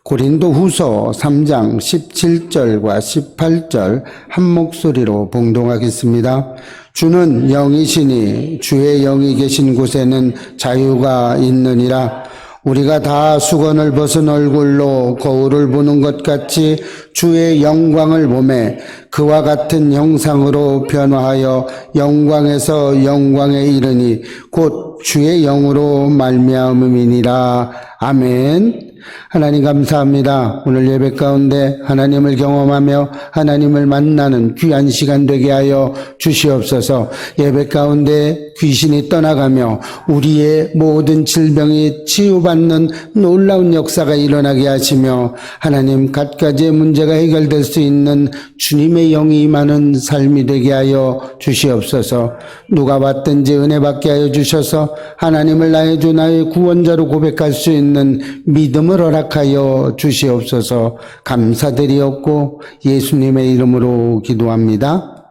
고린도후서 3장 17절과 18절 한 목소리로 봉독하겠습니다. 주는 영이시니 주의 영이 계신 곳에는 자유가 있느니라. 우리가 다 수건을 벗은 얼굴로 거울을 보는 것 같이 주의 영광을 보매 그와 같은 형상으로 변화하여 영광에서 영광에 이르니 곧 주의 영으로 말미암음이니라. 아멘. 하나님 감사합니다. 오늘 예배 가운데 하나님을 경험하며 하나님을 만나는 귀한 시간 되게 하여 주시옵소서. 예배 가운데 귀신이 떠나가며 우리의 모든 질병이 치유받는 놀라운 역사가 일어나게 하시며 하나님 갖가지의 문제가 해결될 수 있는 주님의 영이 임하는 삶이 되게 하여 주시옵소서. 누가 받든지 은혜 받게 하여 주셔서 하나님을 나의 주 나의 구원자로 고백할 수 있는 믿음을 허락하여 주시옵소서. 감사드리옵고 예수님의 이름으로 기도합니다.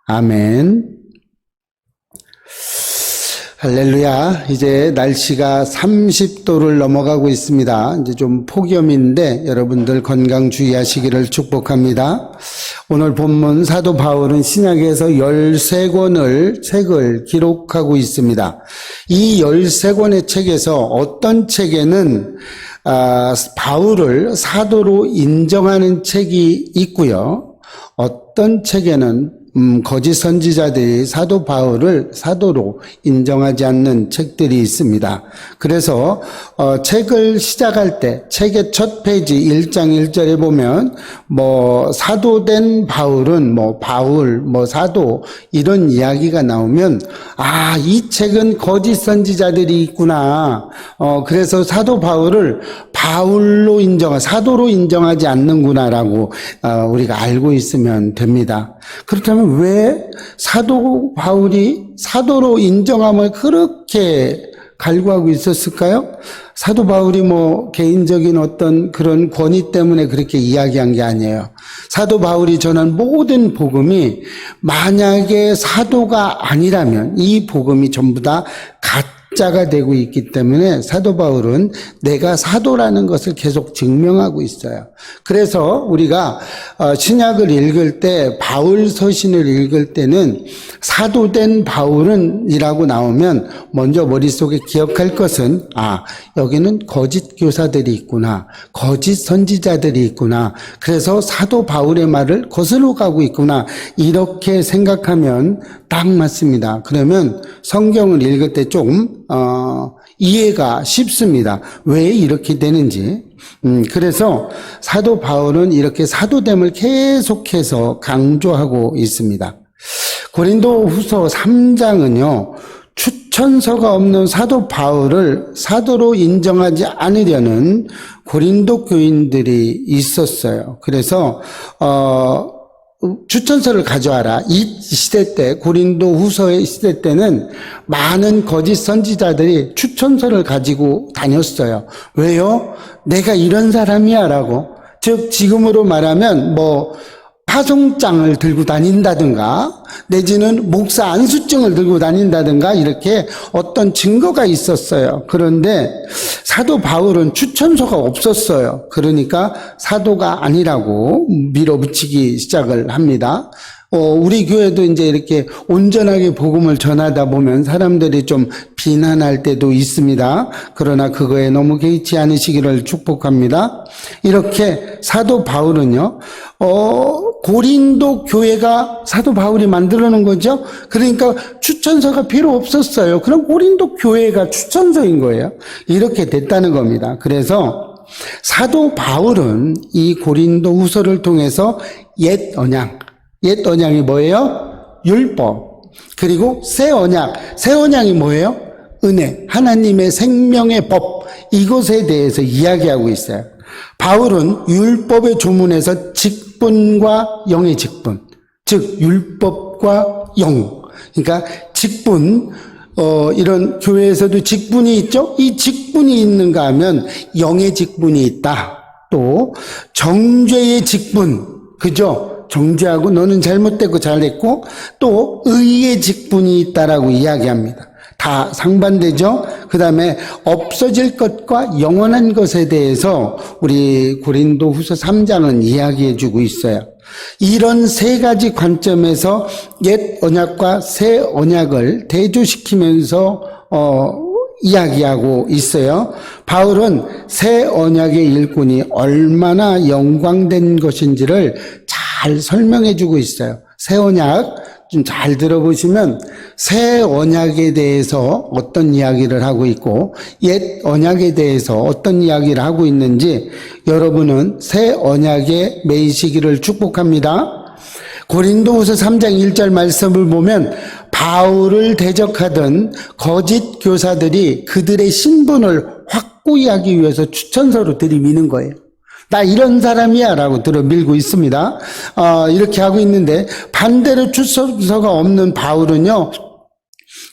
아멘. 할렐루야. 이제 날씨가 30도를 넘어가고 있습니다. 이제 좀 폭염인데 여러분들 건강 주의하시기를 축복합니다. 오늘 본문 사도 바울은 신약에서 13권의 책을 기록하고 있습니다. 이 13권의 책에서 어떤 책에는 바울을 사도로 인정하는 책이 있고요. 어떤 책에는 거짓 선지자들이 사도 바울을 사도로 인정하지 않는 책들이 있습니다. 그래서 책을 시작할 때 책의 첫 페이지 1장 1절에 보면 사도된 바울은 바울 사도 이런 이야기가 나오면 이 책은 거짓 선지자들이 있구나. 그래서 사도 바울을 바울로 사도로 인정하지 않는구나라고 우리가 알고 있으면 됩니다. 그렇다면 왜 사도 바울이 사도로 인정함을 그렇게 갈구하고 있었을까요? 사도 바울이 개인적인 어떤 그런 권위 때문에 그렇게 이야기한 게 아니에요. 사도 바울이 전한 모든 복음이 만약에 사도가 아니라면 이 복음이 전부 다 가짜가 되고 있기 때문에 사도 바울은 내가 사도라는 것을 계속 증명하고 있어요. 그래서 우리가 신약을 읽을 때 바울 서신을 읽을 때는 사도된 바울은 이라고 나오면 먼저 머릿속에 기억할 것은 여기는 거짓 교사들이 있구나. 거짓 선지자들이 있구나. 그래서 사도 바울의 말을 거슬러 가고 있구나. 이렇게 생각하면 딱 맞습니다. 그러면 성경을 읽을 때 조금 이해가 쉽습니다. 왜 이렇게 되는지. 그래서 사도 바울은 이렇게 사도됨을 계속해서 강조하고 있습니다. 고린도후서 3장은요. 추천서가 없는 사도 바울을 사도로 인정하지 않으려는 고린도 교인들이 있었어요. 그래서 추천서를 가져와라. 이 시대 때 고린도 후서의 시대 때는 많은 거짓 선지자들이 추천서를 가지고 다녔어요. 왜요? 내가 이런 사람이야 라고. 즉 지금으로 말하면 파송장을 들고 다닌다든가 내지는 목사 안수증을 들고 다닌다든가 이렇게 어떤 증거가 있었어요. 그런데 사도 바울은 추천서가 없었어요. 그러니까 사도가 아니라고 밀어붙이기 시작을 합니다. 우리 교회도 이제 이렇게 온전하게 복음을 전하다 보면 사람들이 좀 비난할 때도 있습니다. 그러나 그거에 너무 개의치 않으시기를 축복합니다. 이렇게 사도 바울은요, 고린도 교회가 사도 바울이 만들어 놓은 거죠. 그러니까 추천서가 필요 없었어요. 그럼 고린도 교회가 추천서인 거예요. 이렇게 됐다는 겁니다. 그래서 사도 바울은 이 고린도 후서를 통해서 옛 언약이 뭐예요? 율법. 그리고 새 언약이 뭐예요? 은혜. 하나님의 생명의 법. 이것에 대해서 이야기하고 있어요. 바울은 율법의 조문에서 직분과 영의 직분. 즉, 율법과 영. 그러니까 직분, 이런 교회에서도 직분이 있죠? 이 직분이 있는가 하면 영의 직분이 있다. 또, 정죄의 직분. 그죠? 정죄하고 너는 잘못됐고 잘했고 또 의의 직분이 있다라고 이야기합니다. 다 상반되죠. 그 다음에 없어질 것과 영원한 것에 대해서 우리 고린도후서 3장은 이야기해 주고 있어요. 이런 세 가지 관점에서 옛 언약과 새 언약을 대조시키면서 이야기하고 있어요. 바울은 새 언약의 일꾼이 얼마나 영광된 것인지를 잘 설명해 주고 있어요. 새 언약 좀 잘 들어보시면 새 언약에 대해서 어떤 이야기를 하고 있고 옛 언약에 대해서 어떤 이야기를 하고 있는지 여러분은 새 언약에 매이시기를 축복합니다. 고린도후서 3장 1절 말씀을 보면 바울을 대적하던 거짓 교사들이 그들의 신분을 확고히 하기 위해서 추천서로 들이미는 거예요. 나 이런 사람이야 라고 들어밀고 있습니다. 이렇게 하고 있는데 반대로 추천서가 없는 바울은요,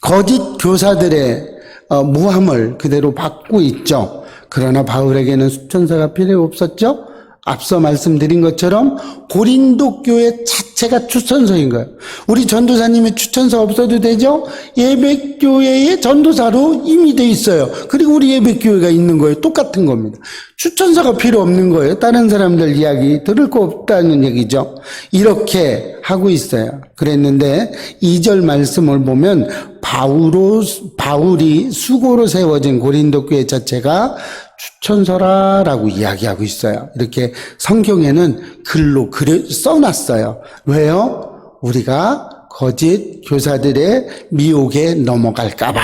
거짓 교사들의 모함을 그대로 받고 있죠. 그러나 바울에게는 추천서가 필요 없었죠. 앞서 말씀드린 것처럼 고린도 교회 자체가 추천서인 거예요. 우리 전도사님의 추천서 없어도 되죠? 예배교회의 전도사로 이미 돼 있어요. 그리고 우리 예배교회가 있는 거예요. 똑같은 겁니다. 추천서가 필요 없는 거예요. 다른 사람들 이야기 들을 거 없다는 얘기죠. 이렇게 하고 있어요. 그랬는데 2절 말씀을 보면 바울이 수고로 세워진 고린도 교회 자체가 추천서라라고 이야기하고 있어요. 이렇게 성경에는 글로 써놨어요. 왜요? 우리가 거짓 교사들의 미혹에 넘어갈까봐.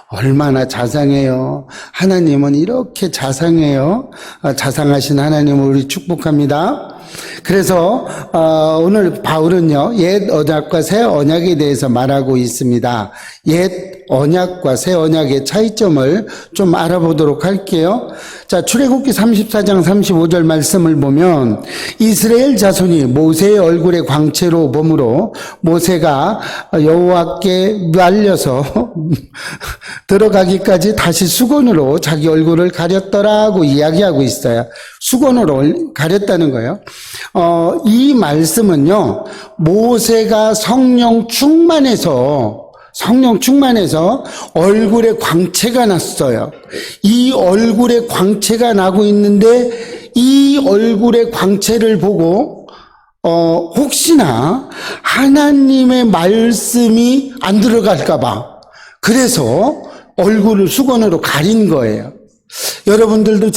얼마나 자상해요. 하나님은 이렇게 자상해요. 자상하신 하나님을 우리 축복합니다. 그래서 오늘 바울은요, 옛 언약과 새 언약에 대해서 말하고 있습니다. 옛 언약과 새 언약의 차이점을 좀 알아보도록 할게요. 자, 출애굽기 34장 35절 말씀을 보면 이스라엘 자손이 모세의 얼굴에 광채로 범으로 모세가 여호와께 말려서 들어가기까지 다시 수건으로 자기 얼굴을 가렸더라고 이야기하고 있어요. 수건으로 가렸다는 거예요. 이 말씀은요, 모세가 성령 충만해서 얼굴에 광채가 났어요. 이 얼굴에 광채가 나고 있는데 이 얼굴의 광채를 보고 혹시나 하나님의 말씀이 안 들어갈까 봐 그래서 얼굴을 수건으로 가린 거예요. 여러분들도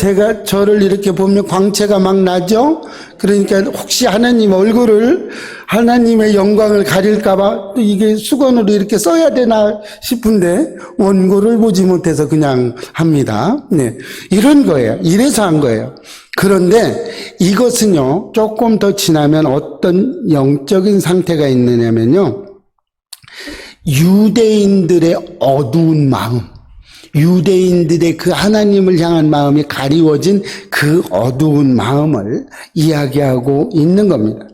저를 이렇게 보면 광채가 막 나죠? 그러니까 혹시 하나님 얼굴을, 하나님의 영광을 가릴까봐 또 이게 수건으로 이렇게 써야 되나 싶은데 원고를 보지 못해서 그냥 합니다. 네. 이런 거예요. 이래서 한 거예요. 그런데 이것은요, 조금 더 지나면 어떤 영적인 상태가 있느냐면요, 유대인들의 어두운 마음, 유대인들의 그 하나님을 향한 마음이 가리워진 그 어두운 마음을 이야기하고 있는 겁니다.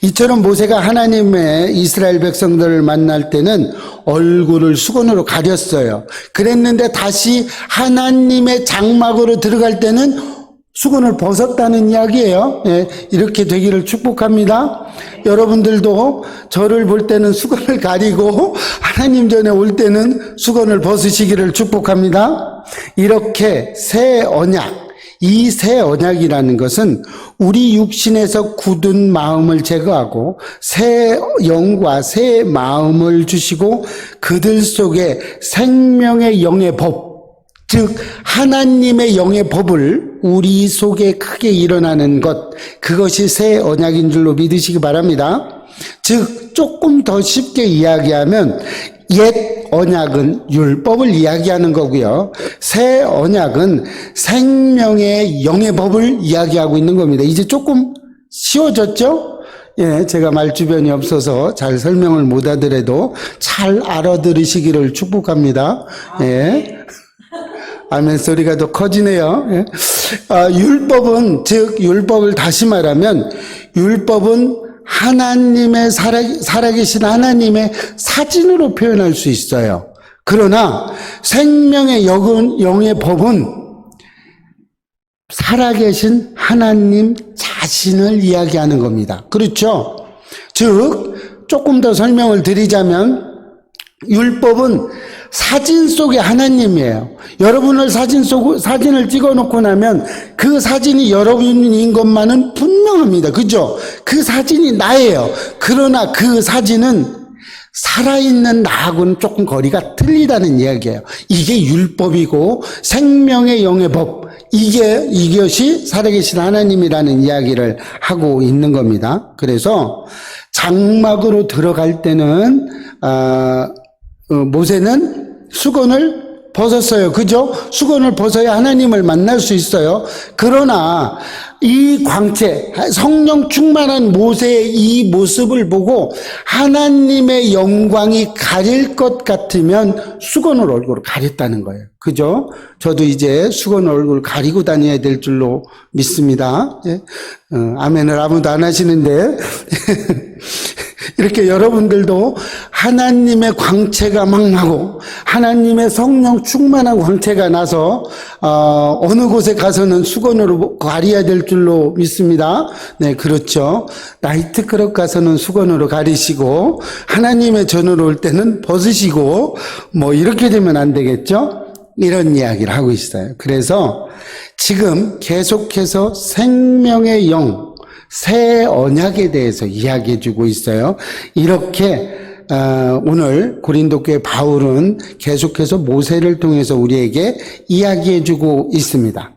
이처럼 모세가 하나님의 이스라엘 백성들을 만날 때는 얼굴을 수건으로 가렸어요. 그랬는데 다시 하나님의 장막으로 들어갈 때는 수건을 벗었다는 이야기예요. 예, 이렇게 되기를 축복합니다. 여러분들도 저를 볼 때는 수건을 가리고 하나님 전에 올 때는 수건을 벗으시기를 축복합니다. 이렇게 새 언약, 이 새 언약이라는 것은 우리 육신에서 굳은 마음을 제거하고 새 영과 새 마음을 주시고 그들 속에 생명의 영의 법, 즉 하나님의 영의 법을 우리 속에 크게 일어나는 것, 그것이 새 언약인 줄로 믿으시기 바랍니다. 즉 조금 더 쉽게 이야기하면 옛 언약은 율법을 이야기하는 거고요, 새 언약은 생명의 영의 법을 이야기하고 있는 겁니다. 이제 조금 쉬워졌죠? 예, 제가 말주변이 없어서 잘 설명을 못 하더라도 잘 알아들으시기를 축복합니다. 예. 아멘 소리가 더 커지네요. 예. 율법은, 즉 율법을 다시 말하면 율법은 하나님의 살아계신 하나님의 사진으로 표현할 수 있어요. 그러나 생명의 영의 법은 살아계신 하나님 자신을 이야기하는 겁니다. 그렇죠? 즉 조금 더 설명을 드리자면 율법은 사진 속에 하나님이에요. 여러분을 사진을 찍어 놓고 나면 그 사진이 여러분인 것만은 분명합니다. 그죠? 그 사진이 나예요. 그러나 그 사진은 살아있는 나하고는 조금 거리가 틀리다는 이야기예요. 이게 율법이고 생명의 영의 법, 이것이 살아계신 하나님이라는 이야기를 하고 있는 겁니다. 그래서 장막으로 들어갈 때는 모세는 수건을 벗었어요. 그죠? 수건을 벗어야 하나님을 만날 수 있어요. 그러나 이 광채, 성령 충만한 모세의 이 모습을 보고 하나님의 영광이 가릴 것 같으면 수건을 얼굴을 가렸다는 거예요. 그죠? 저도 이제 수건을 얼굴을 가리고 다녀야 될 줄로 믿습니다. 예? 아멘을 아무도 안 하시는데 이렇게 여러분들도 하나님의 광채가 막 나고 하나님의 성령 충만한 광채가 나서 어느 곳에 가서는 수건으로 가려야 될 줄로 믿습니다. 네, 그렇죠. 나이트클럽 가서는 수건으로 가리시고 하나님의 전으로 올 때는 벗으시고 뭐 이렇게 되면 안 되겠죠? 이런 이야기를 하고 있어요. 그래서 지금 계속해서 생명의 영, 새 언약에 대해서 이야기해 주고 있어요. 이렇게 오늘 고린도 교회 바울은 계속해서 모세를 통해서 우리에게 이야기해 주고 있습니다.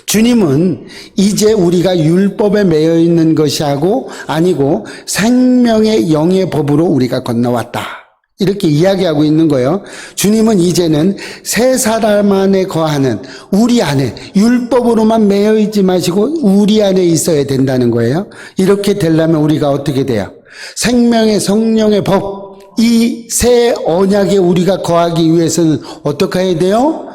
주님은 이제 우리가 율법에 매여 있는 것이 아니고 생명의 영의 법으로 우리가 건너왔다. 이렇게 이야기하고 있는 거예요. 주님은 이제는 새 사람 안에 거하는 우리 안에 율법으로만 매여 있지 마시고 우리 안에 있어야 된다는 거예요. 이렇게 되려면 우리가 어떻게 돼요? 생명의 성령의 법, 이 새 언약에 우리가 거하기 위해서는 어떻게 해야 돼요?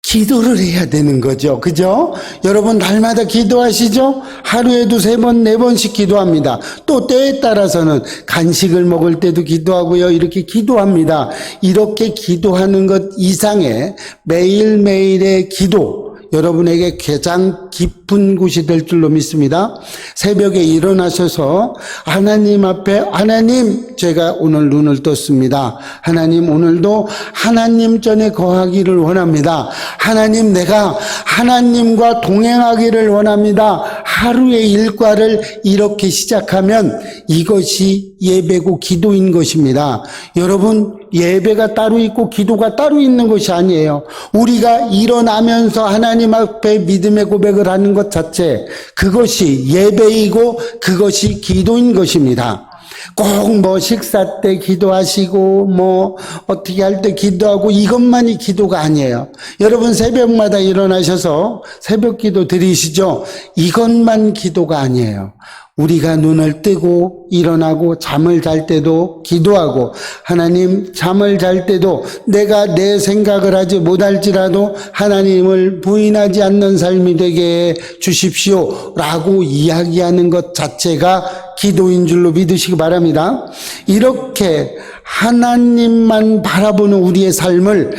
기도를 해야 되는 거죠. 그죠? 여러분 날마다 기도하시죠? 하루에도 3번, 4번씩 기도합니다. 또 때에 따라서는 간식을 먹을 때도 기도하고요. 이렇게 기도합니다. 이렇게 기도하는 것 이상의 매일매일의 기도, 여러분에게 가장 깊은 곳이 될 줄로 믿습니다. 새벽에 일어나셔서 하나님 앞에 하나님 제가 오늘 눈을 떴습니다. 하나님 오늘도 하나님 전에 거하기를 원합니다. 하나님 내가 하나님과 동행하기를 원합니다. 하루의 일과를 이렇게 시작하면 이것이 예배고 기도인 것입니다. 여러분 예배가 따로 있고 기도가 따로 있는 것이 아니에요. 우리가 일어나면서 하나님 앞에 믿음의 고백을 하는 것 자체, 그것이 예배이고 그것이 기도인 것입니다. 꼭 뭐 식사 때 기도하시고 뭐 어떻게 할 때 기도하고 이것만이 기도가 아니에요. 여러분 새벽마다 일어나셔서 새벽 기도 드리시죠? 이것만 기도가 아니에요. 우리가 눈을 뜨고 일어나고 잠을 잘 때도 기도하고 하나님 잠을 잘 때도 내가 내 생각을 하지 못할지라도 하나님을 부인하지 않는 삶이 되게 해 주십시오 라고 이야기하는 것 자체가 기도인 줄로 믿으시기 바랍니다. 이렇게 하나님만 바라보는 우리의 삶을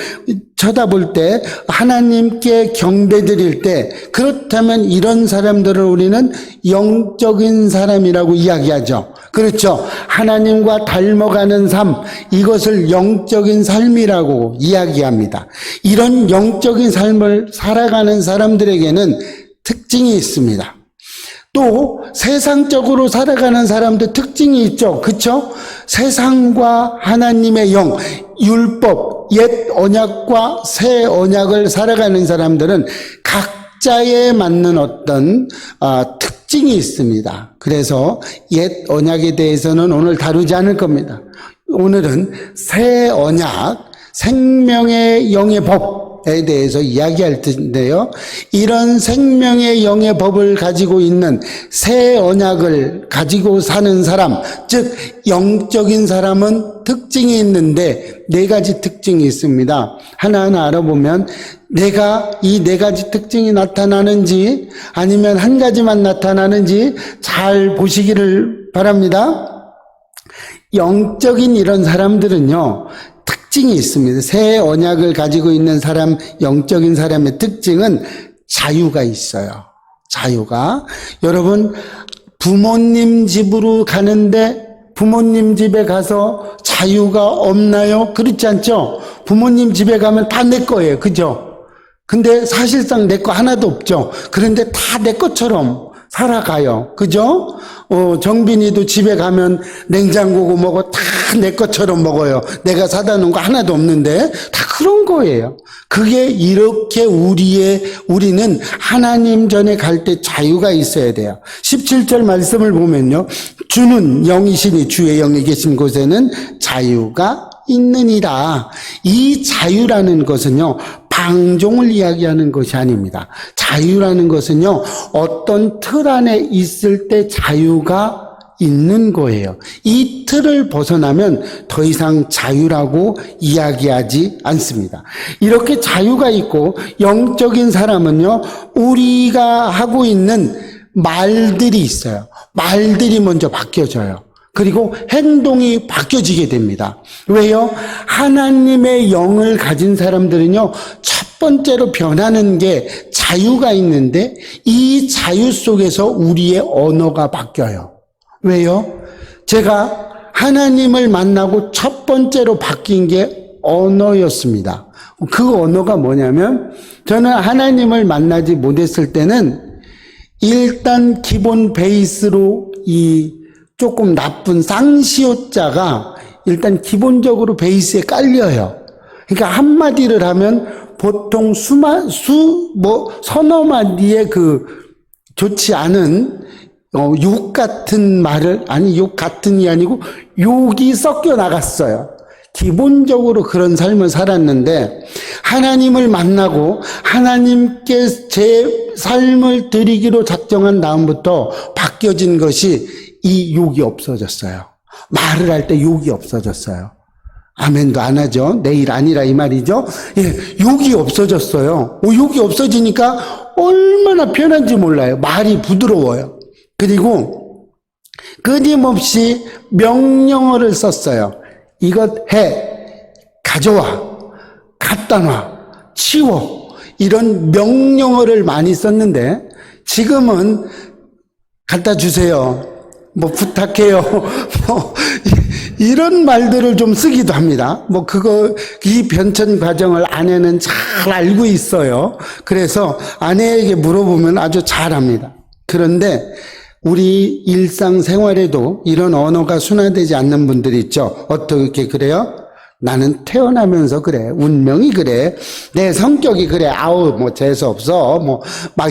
쳐다볼 때 하나님께 경배드릴 때 그렇다면 이런 사람들을 우리는 영적인 사람이라고 이야기하죠. 그렇죠. 하나님과 닮아가는 삶, 이것을 영적인 삶이라고 이야기합니다. 이런 영적인 삶을 살아가는 사람들에게는 특징이 있습니다. 또 세상적으로 살아가는 사람도 특징이 있죠. 그렇죠? 세상과 하나님의 영, 율법, 옛 언약과 새 언약을 살아가는 사람들은 각자에 맞는 어떤 특징이 있습니다. 그래서 옛 언약에 대해서는 오늘 다루지 않을 겁니다. 오늘은 새 언약, 생명의 영의 법에 대해서 이야기할 텐데요. 이런 생명의 영의 법을 가지고 있는 새 언약을 가지고 사는 사람, 즉 영적인 사람은 특징이 있는데 4가지 특징이 있습니다. 하나하나 알아보면 내가 이 4가지 특징이 나타나는지 아니면 한 가지만 나타나는지 잘 보시기를 바랍니다. 영적인 이런 사람들은요, 특징이 있습니다. 새 언약을 가지고 있는 사람, 영적인 사람의 특징은 자유가 있어요. 자유가. 여러분, 부모님 집으로 가는데 부모님 집에 가서 자유가 없나요? 그렇지 않죠? 부모님 집에 가면 다 내 거예요. 그죠? 근데 사실상 내 거 하나도 없죠. 그런데 다 내 것처럼 살아가요. 그죠? 정빈이도 집에 가면 냉장고고 뭐고 다 내 것처럼 먹어요. 내가 사다 놓은 거 하나도 없는데 다 그런 거예요. 그게 이렇게 우리는 하나님 전에 갈 때 자유가 있어야 돼요. 17절 말씀을 보면요. 주는 영이시니 주의 영이 계신 곳에는 자유가 있느니라. 이 자유라는 것은요. 방종을 이야기하는 것이 아닙니다. 자유라는 것은요. 어떤 틀 안에 있을 때 자유가 있는 거예요. 이 틀을 벗어나면 더 이상 자유라고 이야기하지 않습니다. 이렇게 자유가 있고 영적인 사람은요. 우리가 하고 있는 말들이 있어요. 말들이 먼저 바뀌어져요. 그리고 행동이 바뀌어지게 됩니다. 왜요? 하나님의 영을 가진 사람들은요, 첫 번째로 변하는 게 자유가 있는데, 이 자유 속에서 우리의 언어가 바뀌어요. 왜요? 제가 하나님을 만나고 첫 번째로 바뀐 게 언어였습니다. 그 언어가 뭐냐면, 저는 하나님을 만나지 못했을 때는 일단 기본 베이스로 조금 나쁜 쌍시옷자가 일단 기본적으로 베이스에 깔려요. 그러니까 한마디를 하면 보통 서너 마디의 좋지 않은, 욕 같은 말을, 욕 같은이 아니고 욕이 섞여 나갔어요. 기본적으로 그런 삶을 살았는데, 하나님을 만나고 하나님께 제 삶을 드리기로 작정한 다음부터 바뀌어진 것이 이 욕이 없어졌어요. 말을 할 때 욕이 없어졌어요. 아멘도 안 하죠. 내일 아니라 이 말이죠. 예, 욕이 없어졌어요. 욕이 없어지니까 얼마나 편한지 몰라요. 말이 부드러워요. 그리고 끊임없이 명령어를 썼어요. 이것 해, 가져와, 갖다 놔, 치워. 이런 명령어를 많이 썼는데 지금은 갖다 주세요. 부탁해요. 이런 말들을 좀 쓰기도 합니다. 이 변천 과정을 아내는 잘 알고 있어요. 그래서 아내에게 물어보면 아주 잘 합니다. 그런데 우리 일상생활에도 이런 언어가 순화되지 않는 분들이 있죠. 어떻게 그래요? 나는 태어나면서 그래. 운명이 그래. 내 성격이 그래. 재수없어.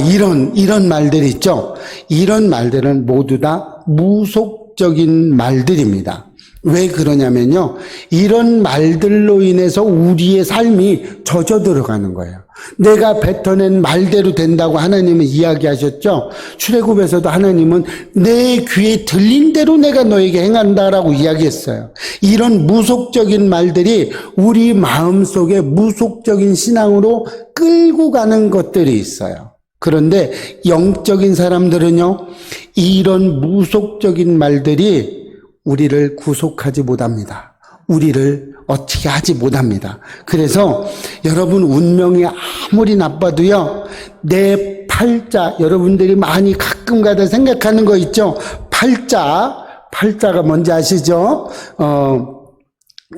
이런 말들이 있죠. 이런 말들은 모두 다 무속적인 말들입니다. 왜 그러냐면요. 이런 말들로 인해서 우리의 삶이 젖어 들어가는 거예요. 내가 뱉어낸 말대로 된다고 하나님은 이야기하셨죠. 출애굽에서도 하나님은 내 귀에 들린 대로 내가 너에게 행한다라고 이야기했어요. 이런 무속적인 말들이 우리 마음속에 무속적인 신앙으로 끌고 가는 것들이 있어요. 그런데 영적인 사람들은요, 이런 무속적인 말들이 우리를 구속하지 못합니다. 우리를 어떻게 하지 못합니다. 그래서 여러분 운명이 아무리 나빠도요, 내 팔자, 여러분들이 많이 가끔가다 생각하는 거 있죠? 팔자가 뭔지 아시죠?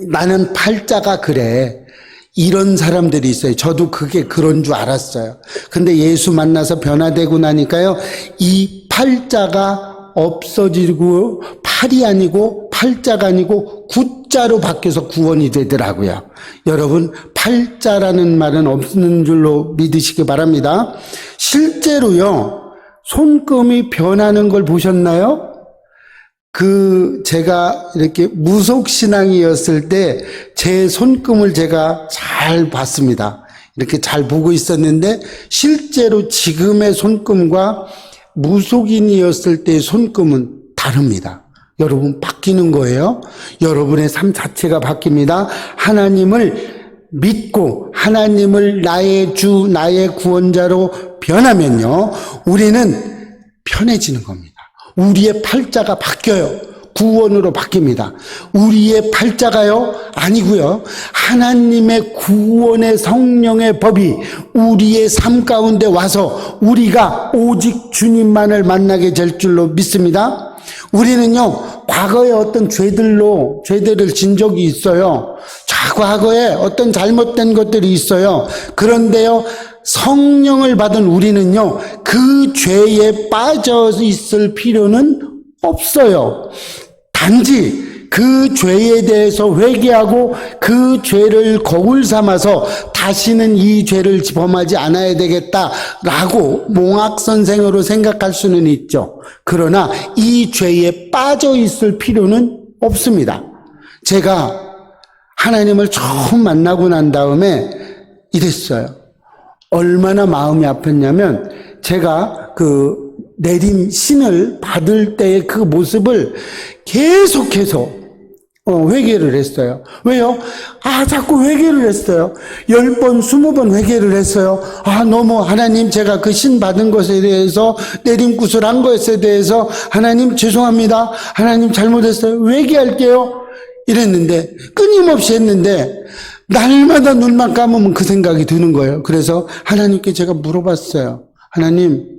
나는 팔자가 그래. 이런 사람들이 있어요. 저도 그게 그런 줄 알았어요. 근데 예수 만나서 변화되고 나니까요, 이 팔자가 없어지고 팔이 아니고 팔자가 아니고 구자로 바뀌어서 구원이 되더라고요. 여러분, 팔자라는 말은 없는 줄로 믿으시기 바랍니다. 실제로요, 손금이 변하는 걸 보셨나요? 제가 이렇게 무속신앙이었을 때 제 손금을 제가 잘 봤습니다. 이렇게 잘 보고 있었는데 실제로 지금의 손금과 무속인이었을 때의 손금은 다릅니다. 여러분, 바뀌는 거예요. 여러분의 삶 자체가 바뀝니다. 하나님을 믿고 하나님을 나의 주, 나의 구원자로 변하면요, 우리는 편해지는 겁니다. 우리의 팔자가 바뀌어요. 구원으로 바뀝니다. 우리의 팔자가요? 아니고요. 하나님의 구원의 성령의 법이 우리의 삶 가운데 와서 우리가 오직 주님만을 만나게 될 줄로 믿습니다. 우리는요, 과거에 어떤 죄들을 진 적이 있어요. 과거에 어떤 잘못된 것들이 있어요. 그런데요, 성령을 받은 우리는요, 그 죄에 빠져 있을 필요는 없어요. 단지 그 죄에 대해서 회개하고 그 죄를 거울 삼아서 다시는 이 죄를 범하지 않아야 되겠다라고 몽학선생으로 생각할 수는 있죠. 그러나 이 죄에 빠져 있을 필요는 없습니다. 제가 하나님을 처음 만나고 난 다음에 이랬어요. 얼마나 마음이 아팠냐면 제가 그 내림 신을 받을 때의 그 모습을 계속해서 회개를 했어요. 왜요? 자꾸 회개를 했어요. 10번, 20번 회개를 했어요. 너무 하나님, 제가 그 신 받은 것에 대해서, 내림굿을 한 것에 대해서, 하나님 죄송합니다. 하나님 잘못했어요. 회개할게요. 이랬는데, 끊임없이 했는데, 날마다 눈만 감으면 그 생각이 드는 거예요. 그래서 하나님께 제가 물어봤어요. 하나님,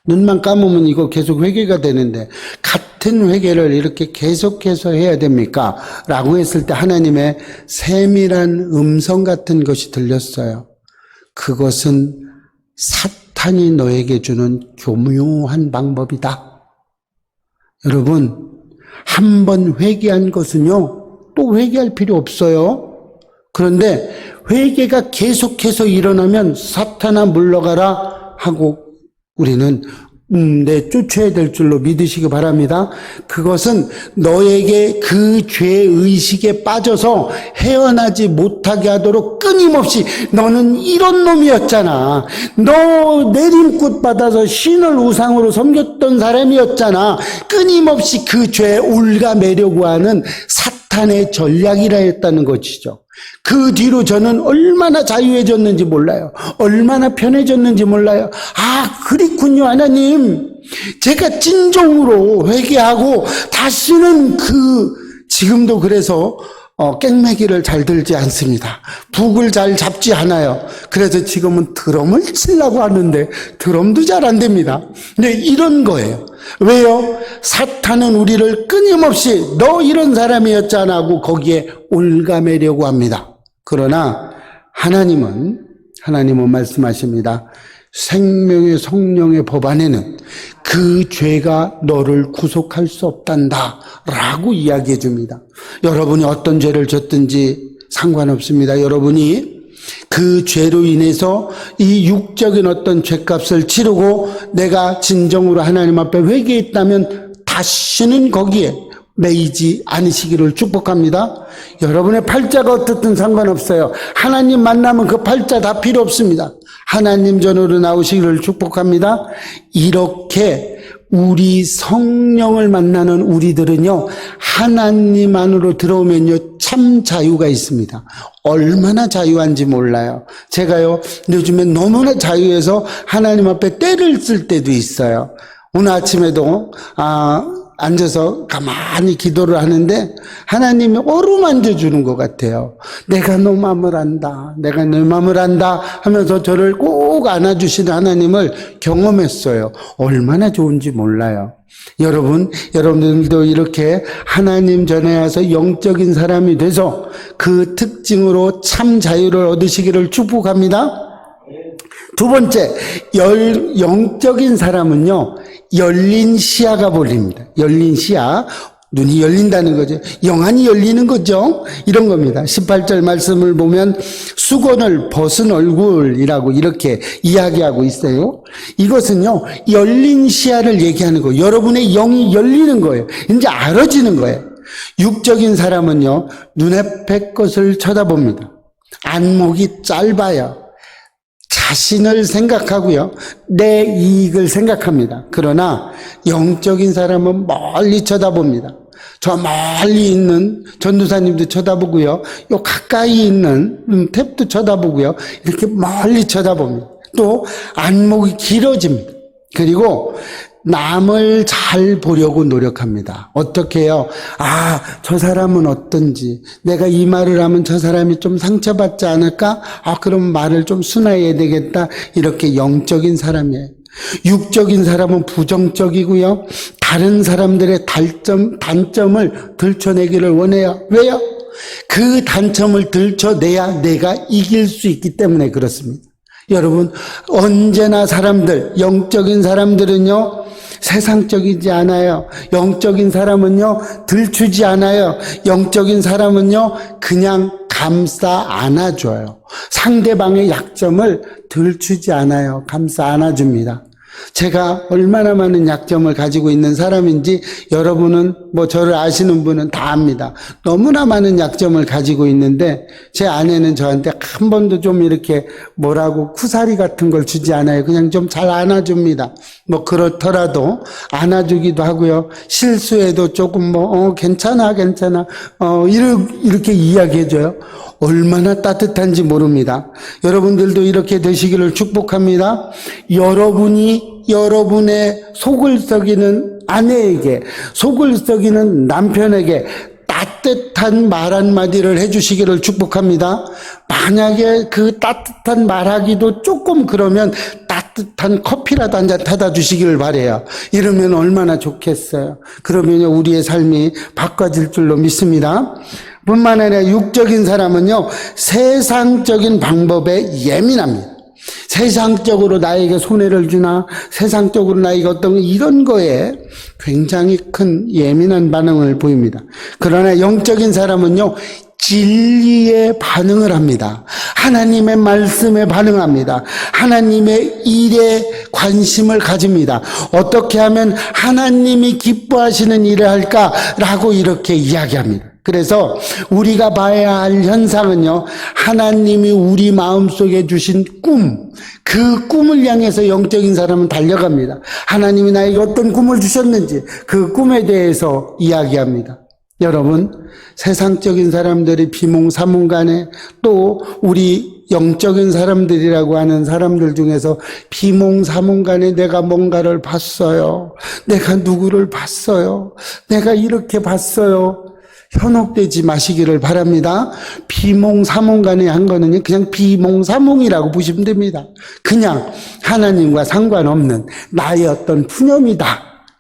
눈만 감으면 이거 계속 회개가 되는데 같은 회개를 이렇게 계속해서 해야 됩니까? 라고 했을 때 하나님의 세밀한 음성 같은 것이 들렸어요. 그것은 사탄이 너에게 주는 교묘한 방법이다. 여러분, 한 번 회개한 것은요, 또 회개할 필요 없어요. 그런데 회개가 계속해서 일어나면 사탄아 물러가라 하고 우리는 쫓아야 될 줄로 믿으시기 바랍니다. 그것은 너에게 그 죄의식에 빠져서 헤어나지 못하게 하도록 끊임없이 너는 이런 놈이었잖아. 너 내림굿 받아서 신을 우상으로 섬겼던 사람이었잖아. 끊임없이 그 죄에 올가매려고 하는 사탄의 전략이라 했다는 것이죠. 그 뒤로 저는 얼마나 자유해졌는지 몰라요. 얼마나 편해졌는지 몰라요. 그렇군요, 하나님. 제가 진정으로 회개하고 다시는 지금도 그래서 깽매기를 잘 들지 않습니다. 북을 잘 잡지 않아요. 그래서 지금은 드럼을 치려고 하는데 드럼도 잘 안 됩니다. 근데 이런 거예요. 왜요? 사탄은 우리를 끊임없이 너 이런 사람이었잖아 하고 거기에 올가매려고 합니다. 그러나 하나님은 말씀하십니다. 생명의 성령의 법 안에는 그 죄가 너를 구속할 수 없단다 라고 이야기해 줍니다. 여러분이 어떤 죄를 졌든지 상관없습니다. 여러분이 그 죄로 인해서 이 육적인 어떤 죄값을 치르고 내가 진정으로 하나님 앞에 회개했다면 다시는 거기에 매이지 않으시기를 축복합니다. 여러분의 팔자가 어떻든 상관없어요. 하나님 만나면 그 팔자 다 필요 없습니다. 하나님 전으로 나오시기를 축복합니다. 이렇게 우리 성령을 만나는 우리들은요, 하나님 안으로 들어오면요, 참 자유가 있습니다. 얼마나 자유한지 몰라요. 제가요, 요즘에 너무나 자유해서 하나님 앞에 때를 쓸 때도 있어요. 오늘 아침에도, 앉아서 가만히 기도를 하는데 하나님이 어루만져 주는 것 같아요. 내가 너 마음을 안다. 내가 너 마음을 안다 하면서 저를 꼭 안아주시는 하나님을 경험했어요. 얼마나 좋은지 몰라요. 여러분들도 이렇게 하나님 전에 와서 영적인 사람이 돼서 그 특징으로 참 자유를 얻으시기를 축복합니다. 두 번째, 영적인 사람은요, 열린 시야가 보입니다. 열린 시야, 눈이 열린다는 거죠. 영안이 열리는 거죠. 이런 겁니다. 18절 말씀을 보면 수건을 벗은 얼굴이라고 이렇게 이야기하고 있어요. 이것은요, 열린 시야를 얘기하는 거예요. 여러분의 영이 열리는 거예요. 이제 알아지는 거예요. 육적인 사람은요, 눈앞의 것을 쳐다봅니다. 안목이 짧아요. 자신을 생각하고요, 내 이익을 생각합니다. 그러나 영적인 사람은 멀리 쳐다봅니다. 저 멀리 있는 전도사님도 쳐다보고요, 요 가까이 있는 탭도 쳐다보고요, 이렇게 멀리 쳐다봅니다. 또 안목이 길어집니다. 그리고 남을 잘 보려고 노력합니다. 어떻게 해요? 아, 저 사람은 어떤지, 내가 이 말을 하면 저 사람이 좀 상처받지 않을까? 아, 그럼 말을 좀 순화해야 되겠다. 이렇게 영적인 사람이에요. 육적인 사람은 부정적이고요. 다른 사람들의 단점을 들춰내기를 원해요. 왜요? 그 단점을 들춰내야 내가 이길 수 있기 때문에 그렇습니다. 여러분, 언제나 사람들, 영적인 사람들은요, 세상적이지 않아요. 영적인 사람은요, 들추지 않아요. 영적인 사람은요, 그냥 감싸 안아줘요. 상대방의 약점을 들추지 않아요. 감싸 안아줍니다. 제가 얼마나 많은 약점을 가지고 있는 사람인지 여러분은 저를 아시는 분은 다 압니다. 너무나 많은 약점을 가지고 있는데 제 아내는 저한테 한 번도 좀 이렇게 뭐라고 쿠사리 같은 걸 주지 않아요. 그냥 좀 잘 안아줍니다. 그렇더라도 안아주기도 하고요. 실수해도 조금 괜찮아 이렇게 이야기해줘요. 얼마나 따뜻한지 모릅니다. 여러분들도 이렇게 되시기를 축복합니다. 여러분이 여러분의 속을 썩이는 아내에게, 속을 썩이는 남편에게 따뜻한 말 한마디를 해주시기를 축복합니다. 만약에 그 따뜻한 말하기도 조금 그러면 따뜻한 커피라도 한 잔 타다 주시기를 바라요. 이러면 얼마나 좋겠어요. 그러면 우리의 삶이 바꿔질 줄로 믿습니다. 뿐만 아니라 육적인 사람은요, 세상적인 방법에 예민합니다. 세상적으로 나에게 손해를 주나, 세상적으로 나에게 어떤 이런 거에 굉장히 큰 예민한 반응을 보입니다. 그러나 영적인 사람은요, 진리에 반응을 합니다. 하나님의 말씀에 반응합니다. 하나님의 일에 관심을 가집니다. 어떻게 하면 하나님이 기뻐하시는 일을 할까라고 이렇게 이야기합니다. 그래서 우리가 봐야 할 현상은요, 하나님이 우리 마음속에 주신 꿈, 그 꿈을 향해서 영적인 사람은 달려갑니다. 하나님이 나에게 어떤 꿈을 주셨는지 그 꿈에 대해서 이야기합니다. 여러분, 세상적인 사람들이 비몽사몽간에, 또 우리 영적인 사람들이라고 하는 사람들 중에서 비몽사몽간에 내가 뭔가를 봤어요. 내가 누구를 봤어요. 내가 이렇게 봤어요. 현혹되지 마시기를 바랍니다. 비몽사몽간에 한 거는 그냥 비몽사몽이라고 보시면 됩니다. 그냥 하나님과 상관없는 나의 어떤 푸념이다,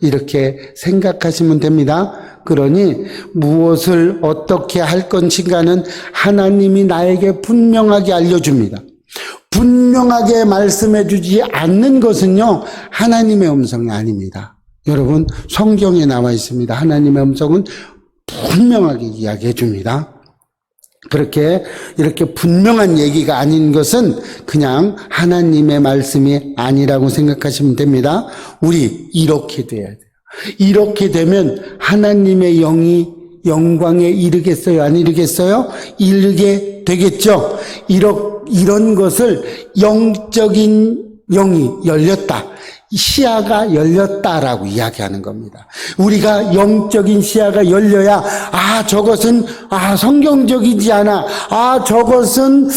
이렇게 생각하시면 됩니다. 그러니 무엇을 어떻게 할 건지가는 하나님이 나에게 분명하게 알려줍니다. 분명하게 말씀해 주지 않는 것은요, 하나님의 음성이 아닙니다. 여러분, 성경에 나와 있습니다. 하나님의 음성은 분명하게 이야기해 줍니다. 그렇게 이렇게 분명한 얘기가 아닌 것은 그냥 하나님의 말씀이 아니라고 생각하시면 됩니다. 우리 이렇게 돼야 돼요. 이렇게 되면 하나님의 영이 영광에 이르겠어요? 안 이르겠어요? 이르게 되겠죠. 이런 것을 영적인 영이 열렸다, 시야가 열렸다라고 이야기하는 겁니다. 우리가 영적인 시야가 열려야, 저것은 성경적이지 않아, 저것은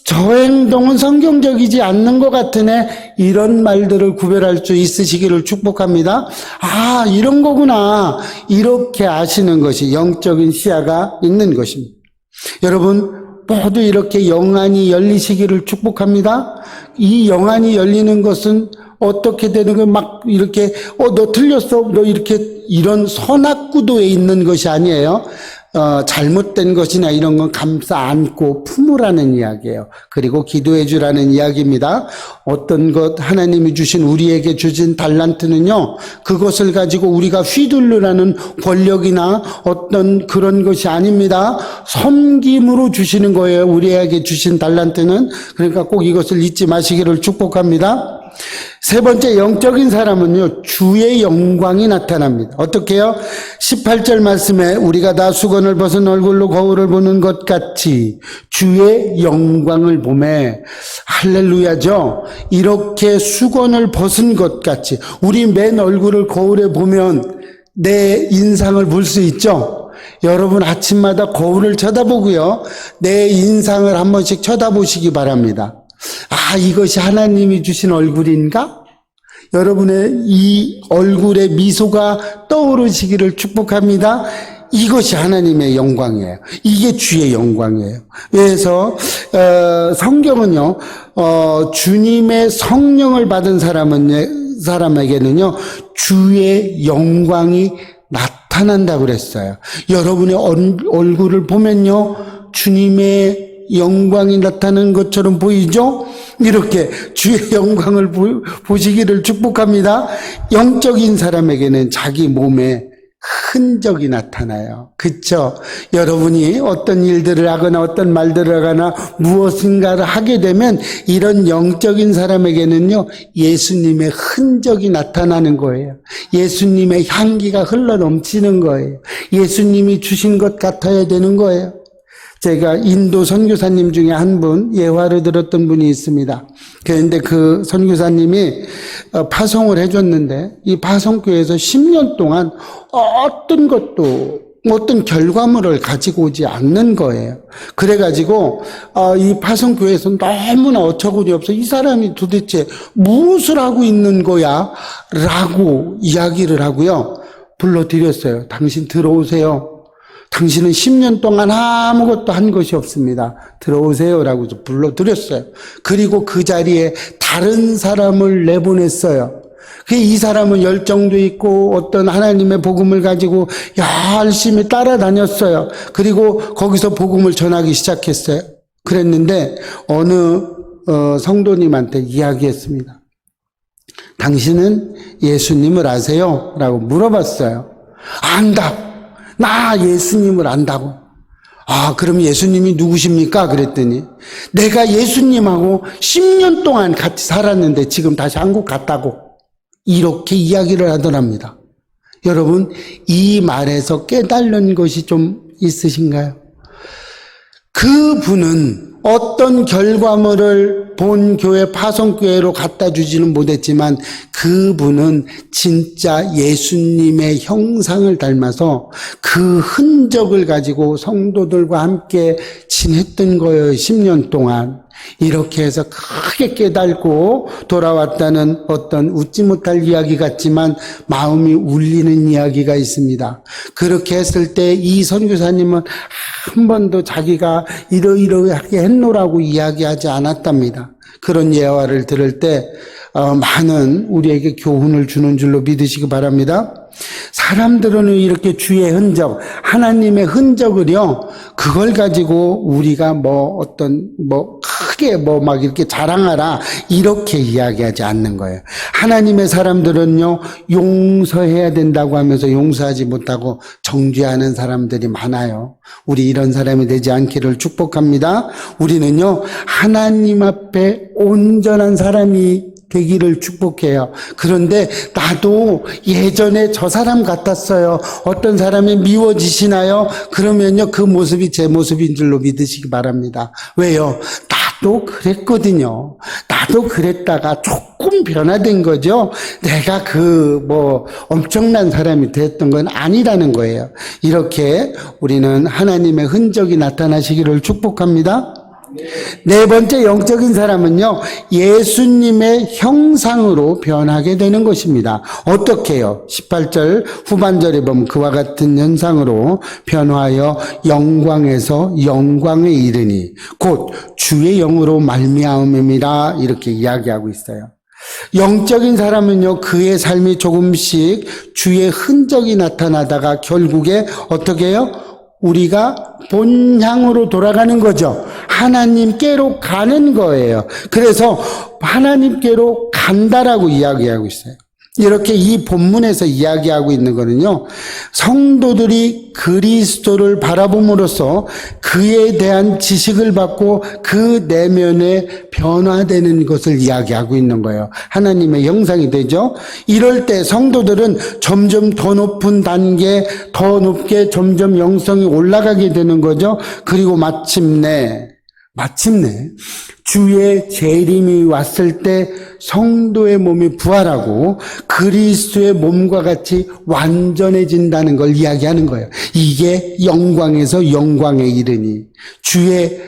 저 행동은 성경적이지 않는 것 같으네, 이런 말들을 구별할 수 있으시기를 축복합니다. 이런 거구나, 이렇게 아시는 것이 영적인 시야가 있는 것입니다. 여러분, 모두 이렇게 영안이 열리시기를 축복합니다. 이 영안이 열리는 것은 어떻게 되는 거, 막 이렇게 너 틀렸어, 너 이렇게, 이런 선악구도에 있는 것이 아니에요. 잘못된 것이나 이런 건 감싸 안고 품으라는 이야기예요. 그리고 기도해 주라는 이야기입니다. 어떤 것, 하나님이 주신, 우리에게 주신 달란트는요, 그것을 가지고 우리가 휘둘르라는 권력이나 어떤 그런 것이 아닙니다. 섬김으로 주시는 거예요. 우리에게 주신 달란트는. 그러니까 꼭 이것을 잊지 마시기를 축복합니다. 세 번째, 영적인 사람은요, 주의 영광이 나타납니다. 어떻게 해요? 18절 말씀에 우리가 다 수건을 벗은 얼굴로 거울을 보는 것 같이 주의 영광을 보매, 할렐루야죠. 이렇게 수건을 벗은 것 같이 우리 맨 얼굴을 거울에 보면 내 인상을 볼 수 있죠. 여러분, 아침마다 거울을 쳐다보고요, 내 인상을 한 번씩 쳐다보시기 바랍니다. 이것이 하나님이 주신 얼굴인가? 여러분의 이 얼굴에 미소가 떠오르시기를 축복합니다. 이것이 하나님의 영광이에요. 이게 주의 영광이에요. 그래서 성경은요, 주님의 성령을 받은 사람에게는요, 주의 영광이 나타난다고 그랬어요. 여러분의 얼굴을 보면요, 주님의 영광이 나타나는 것처럼 보이죠? 이렇게 주의 영광을 보시기를 축복합니다. 영적인 사람에게는 자기 몸에 흔적이 나타나요. 그쵸? 여러분이 어떤 일들을 하거나 어떤 말들을 하거나 무엇인가를 하게 되면 이런 영적인 사람에게는요, 예수님의 흔적이 나타나는 거예요. 예수님의 향기가 흘러 넘치는 거예요. 예수님이 주신 것 같아야 되는 거예요. 제가 인도 선교사님 중에 한 분, 예화를 들었던 분이 있습니다. 그런데 그 선교사님이 파송을 해줬는데, 이 파송교회에서 10년 동안 어떤 결과물을 가지고 오지 않는 거예요. 그래가지고, 이 파송교회에서 너무나 어처구니 없어. 이 사람이 도대체 무엇을 하고 있는 거야? 라고 이야기를 하고요. 불러드렸어요. 당신 들어오세요. 당신은 10년 동안 아무것도 한 것이 없습니다. 들어오세요라고 불러드렸어요. 그리고 그 자리에 다른 사람을 내보냈어요. 이 사람은 열정도 있고 어떤 하나님의 복음을 가지고 열심히 따라다녔어요. 그리고 거기서 복음을 전하기 시작했어요. 그랬는데 어느 성도님한테 이야기했습니다. 당신은 예수님을 아세요? 라고 물어봤어요. 안다. 나 예수님을 안다고. 그럼 예수님이 누구십니까? 그랬더니 내가 예수님하고 10년 동안 같이 살았는데 지금 다시 한국 갔다고. 이렇게 이야기를 하더랍니다. 여러분, 이 말에서 깨달는 것이 좀 있으신가요? 그분은 어떤 결과물을 본 교회 파송교회로 갖다 주지는 못했지만 그분은 진짜 예수님의 형상을 닮아서 그 흔적을 가지고 성도들과 함께 지냈던 거예요. 10년 동안. 이렇게 해서 크게 깨달고 돌아왔다는 어떤 웃지 못할 이야기 같지만 마음이 울리는 이야기가 있습니다. 그렇게 했을 때 이 선교사님은 한 번도 자기가 이러이러하게 했노라고 이야기하지 않았답니다. 그런 예화를 들을 때 많은 우리에게 교훈을 주는 줄로 믿으시기 바랍니다. 사람들은 이렇게 주의 흔적, 하나님의 흔적을요, 그걸 가지고 우리가 크게 막 이렇게 자랑하라, 이렇게 이야기하지 않는 거예요. 하나님의 사람들은요, 용서해야 된다고 하면서 용서하지 못하고 정죄하는 사람들이 많아요. 우리 이런 사람이 되지 않기를 축복합니다. 우리는요, 하나님 앞에 온전한 사람이 되기를 축복해요. 그런데 나도 예전에 저 사람 같았어요. 어떤 사람이 미워지시나요? 그러면요, 그 모습이 제 모습인 줄로 믿으시기 바랍니다. 왜요? 나도 그랬거든요. 나도 그랬다가 조금 변화된 거죠. 내가 엄청난 사람이 됐던 건 아니라는 거예요. 이렇게 우리는 하나님의 흔적이 나타나시기를 축복합니다. 네 번째 영적인 사람은요, 예수님의 형상으로 변하게 되는 것입니다. 어떻게요? 18절 후반절에 보면 그와 같은 현상으로 변화하여 영광에서 영광에 이르니 곧 주의 영으로 말미암음이라, 이렇게 이야기하고 있어요. 영적인 사람은요, 그의 삶이 조금씩 주의 흔적이 나타나다가 결국에 어떻게 해요? 우리가 본향으로 돌아가는 거죠. 하나님께로 가는 거예요. 그래서 하나님께로 간다라고 이야기하고 있어요. 이렇게 이 본문에서 이야기하고 있는 거는요, 성도들이 그리스도를 바라봄으로써 그에 대한 지식을 받고 그 내면에 변화되는 것을 이야기하고 있는 거예요. 하나님의 형상이 되죠. 이럴 때 성도들은 점점 더 높은 단계, 더 높게 점점 영성이 올라가게 되는 거죠. 그리고 마침내 주의 재림이 왔을 때 성도의 몸이 부활하고 그리스도의 몸과 같이 완전해진다는 걸 이야기하는 거예요. 이게 영광에서 영광에 이르니, 주의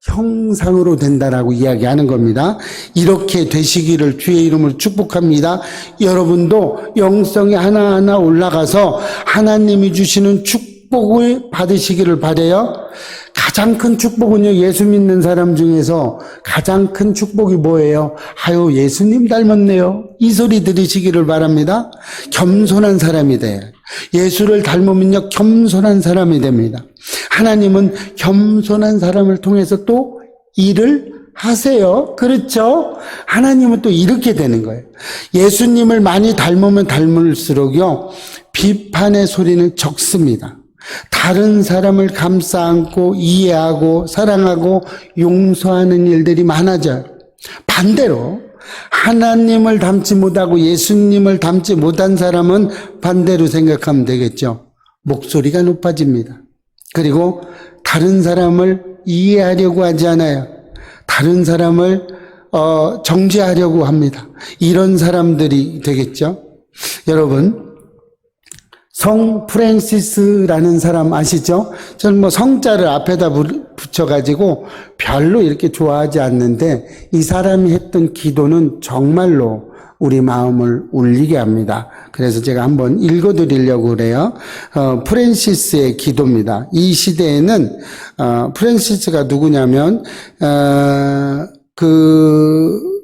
형상으로 된다라고 이야기하는 겁니다. 이렇게 되시기를 주의 이름으로 축복합니다. 여러분도 영성이 하나하나 올라가서 하나님이 주시는 축복을 받으시기를 바라요. 가장 큰 축복은요, 예수 믿는 사람 중에서 가장 큰 축복이 뭐예요? 아유, 예수님 닮았네요. 이 소리 들으시기를 바랍니다. 겸손한 사람이 돼요. 예수를 닮으면요, 겸손한 사람이 됩니다. 하나님은 겸손한 사람을 통해서 또 일을 하세요. 그렇죠? 하나님은 또 이렇게 되는 거예요. 예수님을 많이 닮으면 닮을수록요, 비판의 소리는 적습니다. 다른 사람을 감싸 안고 이해하고 사랑하고 용서하는 일들이 많아져요. 반대로 하나님을 닮지 못하고 예수님을 닮지 못한 사람은 반대로 생각하면 되겠죠. 목소리가 높아집니다. 그리고 다른 사람을 이해하려고 하지 않아요. 다른 사람을 정죄하려고 합니다. 이런 사람들이 되겠죠. 여러분, 성 프랜시스라는 사람 아시죠? 저는 뭐 성자를 앞에다 붙여가지고 별로 이렇게 좋아하지 않는데 이 사람이 했던 기도는 정말로 우리 마음을 울리게 합니다. 그래서 제가 한번 읽어드리려고 그래요. 프랜시스의 기도입니다. 이 시대에는 프랜시스가 누구냐면 그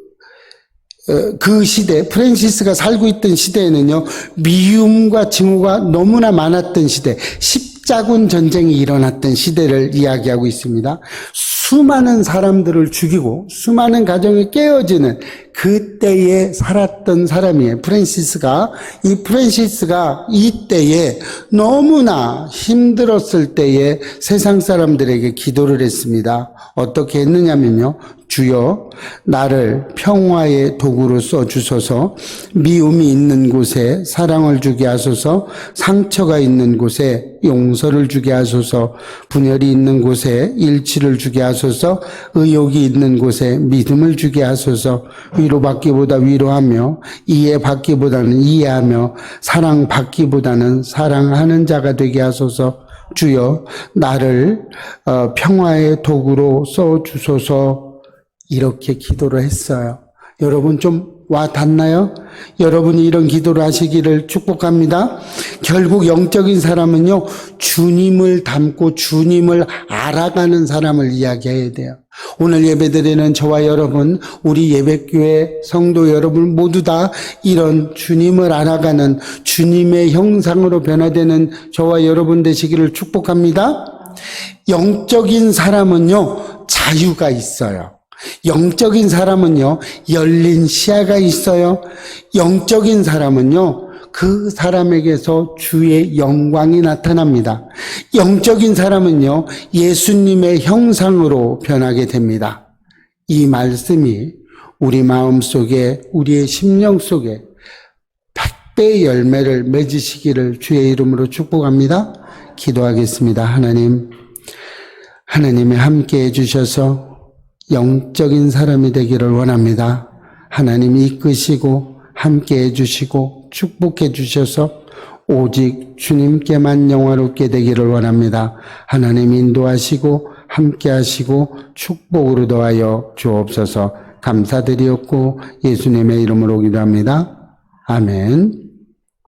시대, 프랜시스가 살고 있던 시대에는요, 미움과 증오가 너무나 많았던 시대, 십자군 전쟁이 일어났던 시대를 이야기하고 있습니다. 수많은 사람들을 죽이고 수많은 가정이 깨어지는 그때에 살았던 사람이에요. 프랜시스가 이때에 너무나 힘들었을 때에 세상 사람들에게 기도를 했습니다. 어떻게 했느냐면요, 주여 나를 평화의 도구로 써주소서. 미움이 있는 곳에 사랑을 주게 하소서. 상처가 있는 곳에 용서를 주게 하소서. 분열이 있는 곳에 일치를 주게 하소서. 의욕이 있는 곳에 믿음을 주게 하소서. 위로받기보다 위로하며 이해받기보다는 이해하며 사랑받기보다는 사랑하는 자가 되게 하소서. 주여 나를 평화의 도구로 써주소서. 이렇게 기도를 했어요. 여러분 좀 와닿나요? 여러분이 이런 기도를 하시기를 축복합니다. 결국 영적인 사람은요, 주님을 닮고 주님을 알아가는 사람을 이야기해야 돼요. 오늘 예배드리는 저와 여러분, 우리 예배교회 성도 여러분 모두 다 이런 주님을 알아가는 주님의 형상으로 변화되는 저와 여러분 되시기를 축복합니다. 영적인 사람은요, 자유가 있어요. 영적인 사람은요, 열린 시야가 있어요. 영적인 사람은요, 그 사람에게서 주의 영광이 나타납니다. 영적인 사람은요, 예수님의 형상으로 변하게 됩니다. 이 말씀이 우리 마음 속에, 우리의 심령 속에 100배의 열매를 맺으시기를 주의 이름으로 축복합니다. 기도하겠습니다. 하나님이 함께 해주셔서 영적인 사람이 되기를 원합니다. 하나님이 이끄시고 함께 해주시고 축복해 주셔서 오직 주님께만 영화롭게 되기를 원합니다. 하나님 인도하시고 함께 하시고 축복으로 더하여 주옵소서. 감사드리옵고 예수님의 이름으로 기도합니다. 아멘.